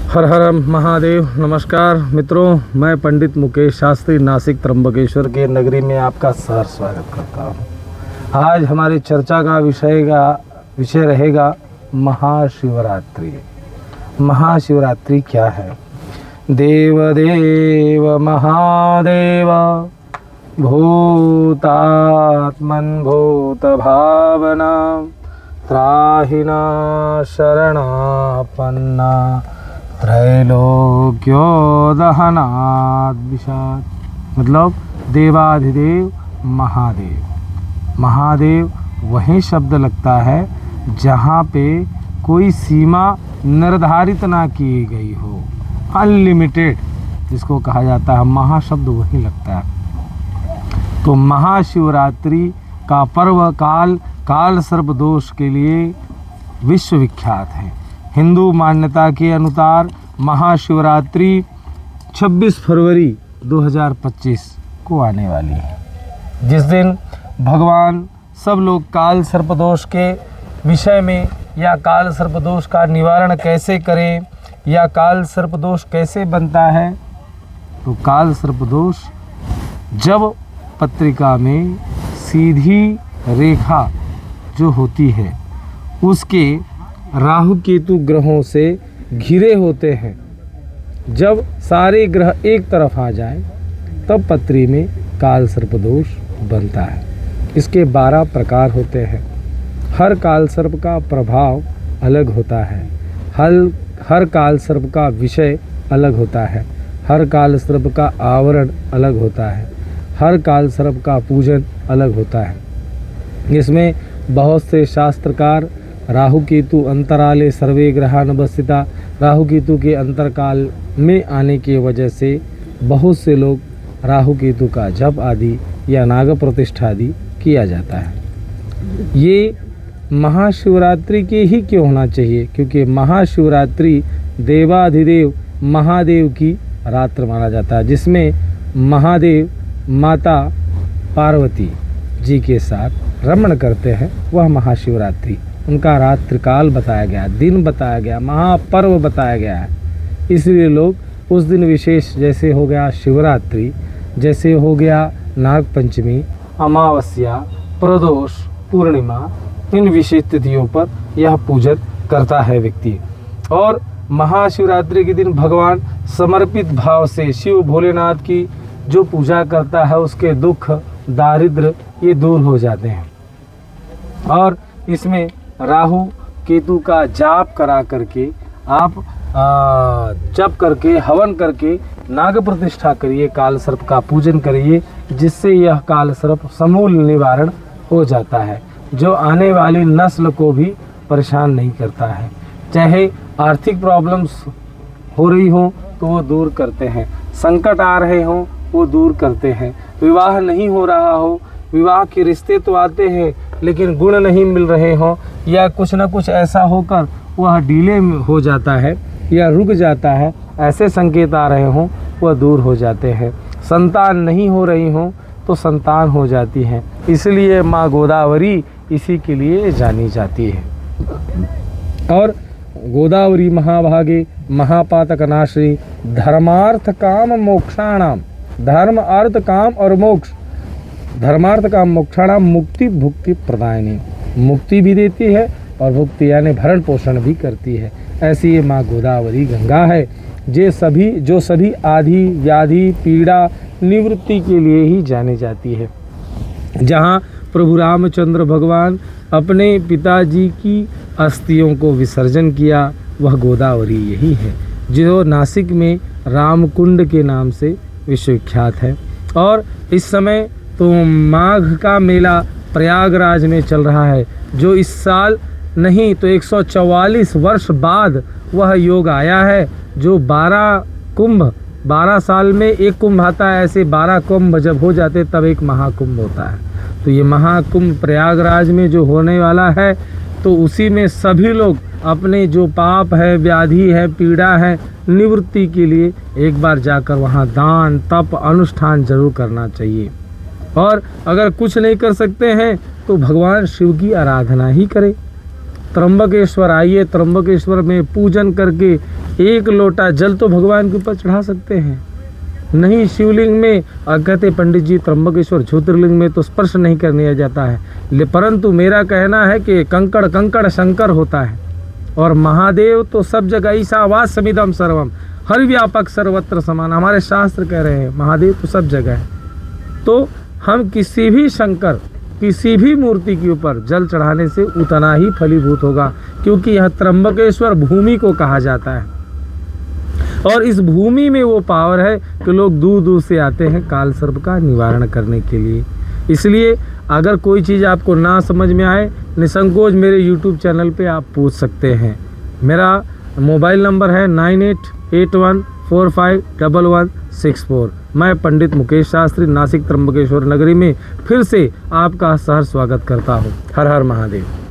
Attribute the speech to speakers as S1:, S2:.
S1: हर हर महादेव। नमस्कार मित्रों, मैं पंडित मुकेश शास्त्री नासिक त्र्यंबकेश्वर के नगरी में आपका सहर्ष स्वागत करता हूँ। आज हमारी चर्चा का विषय रहेगा महाशिवरात्रि। महाशिवरात्रि क्या है? देव देव महादेव भूतात्मन भूत भावना त्राहिना शरणापन्ना त्रैलोक्यो दहनाद विषाद। मतलब देवाधिदेव महादेव। महादेव वही शब्द लगता है जहाँ पे कोई सीमा निर्धारित ना की गई हो, अनलिमिटेड जिसको कहा जाता है, महाशब्द वही लगता है। तो महाशिवरात्रि का पर्व काल सर्प दोष के लिए विश्वविख्यात है। हिंदू मान्यता के अनुसार महाशिवरात्रि 26 फरवरी 2025 को आने वाली है, जिस दिन भगवान सब लोग काल सर्प दोष के विषय में या काल सर्प दोष का निवारण कैसे करें या काल सर्प दोष कैसे बनता है। तो काल सर्प दोष जब पत्रिका में सीधी रेखा जो होती है उसके राहु केतु ग्रहों से घिरे होते हैं, जब सारे ग्रह एक तरफ आ जाएं तब पत्री में काल सर्प दोष बनता है। इसके 12 प्रकार होते हैं। हर काल सर्प का प्रभाव अलग होता है। हर काल सर्प का विषय अलग होता है। हर काल सर्प का आवरण अलग होता है। हर काल सर्प का पूजन अलग होता है। इसमें बहुत से शास्त्रकार राहु केतु अंतराले सर्वे ग्रहानवस्थिता, राहु केतु के अंतरकाल में आने की वजह से बहुत से लोग राहु केतु का जप आदि या नाग प्रतिष्ठा आदि किया जाता है। ये महाशिवरात्रि के ही क्यों होना चाहिए? क्योंकि महाशिवरात्रि देवाधिदेव महादेव की रात्र माना जाता है, जिसमें महादेव माता पार्वती जी के साथ रमण करते हैं। वह महाशिवरात्रि, उनका रात्रिकाल बताया गया, दिन बताया गया, महापर्व बताया गया है। इसलिए लोग उस दिन विशेष, जैसे हो गया शिवरात्रि, जैसे हो गया नाग पंचमी, अमावस्या, प्रदोष, पूर्णिमा, इन विशेष तिथियों पर यह पूजन करता है व्यक्ति। और महाशिवरात्रि के दिन भगवान समर्पित भाव से शिव भोलेनाथ की जो पूजा करता है उसके दुख दारिद्र ये दूर हो जाते हैं। और इसमें राहु केतु का जाप करा करके आप जप करके हवन करके नाग प्रतिष्ठा करिए, काल सर्प का पूजन करिए, जिससे यह काल सर्प समूल निवारण हो जाता है, जो आने वाली नस्ल को भी परेशान नहीं करता है। चाहे आर्थिक प्रॉब्लम्स हो रही हो तो वो दूर करते हैं, संकट आ रहे हों वो दूर करते हैं, विवाह नहीं हो रहा हो, विवाह के रिश्ते तो आते हैं लेकिन गुण नहीं मिल रहे हों, या कुछ न कुछ ऐसा होकर वह डिले हो जाता है या रुक जाता है, ऐसे संकेत आ रहे हों वह दूर हो जाते हैं। संतान नहीं हो रही हों तो संतान हो जाती है। इसलिए माँ गोदावरी इसी के लिए जानी जाती है। और गोदावरी महाभागे महापातकनाशिनी धर्मार्थ काम मोक्षाणाम, धर्म अर्थ काम और मोक्ष, धर्मार्थ काम मोक्षाणाम मुक्ति भुक्ति प्रदायिनी, मुक्ति भी देती है और भुक्ति यानी भरण पोषण भी करती है। ऐसी ये माँ गोदावरी गंगा है जो सभी आदि व्याधि पीड़ा निवृत्ति के लिए ही जानी जाती है। जहाँ प्रभु रामचंद्र भगवान अपने पिताजी की अस्थियों को विसर्जन किया, वह गोदावरी यही है, जो नासिक में रामकुंड के नाम से विश्वविख्यात है। और इस समय तो माघ का मेला प्रयागराज में चल रहा है, जो इस साल नहीं तो 144 वर्ष बाद वह योग आया है, जो 12 साल में एक कुंभ आता है, ऐसे 12 कुंभ जब हो जाते तब एक महाकुंभ होता है। तो ये महाकुंभ प्रयागराज में जो होने वाला है, तो उसी में सभी लोग अपने जो पाप है, व्याधि है, पीड़ा है, निवृत्ति के लिए एक बार जाकर वहाँ दान तप अनुष्ठान जरूर करना चाहिए। और अगर कुछ नहीं कर सकते हैं तो भगवान शिव की आराधना ही करें। त्र्यंबकेश्वर आइए, त्र्यंबकेश्वर में पूजन करके 1 लोटा जल तो भगवान के ऊपर चढ़ा सकते हैं। नहीं शिवलिंग में कहते पंडित जी त्र्यंबकेश्वर ज्योतिर्लिंग में तो स्पर्श नहीं करने जाता है, परंतु मेरा कहना है कि कंकड़ कंकड़ शंकर होता है और महादेव तो सब जगह ईशावास्यमिदं सर्वम, हर व्यापक सर्वत्र समान, हमारे शास्त्र कह रहे हैं महादेव तो सब जगह है। तो हम किसी भी शंकर किसी भी मूर्ति के ऊपर जल चढ़ाने से उतना ही फलीभूत होगा, क्योंकि यह त्र्यंबकेश्वर भूमि को कहा जाता है और इस भूमि में वो पावर है कि लोग दूर दूर से आते हैं काल सर्प का निवारण करने के लिए। इसलिए अगर कोई चीज़ आपको ना समझ में आए, निसंकोच मेरे YouTube चैनल पे आप पूछ सकते हैं। मेरा मोबाइल नंबर है 9881451164। मैं पंडित मुकेश शास्त्री नासिक त्र्यंबकेश्वर नगरी में फिर से आपका सहर्ष स्वागत करता हूँ। हर हर महादेव।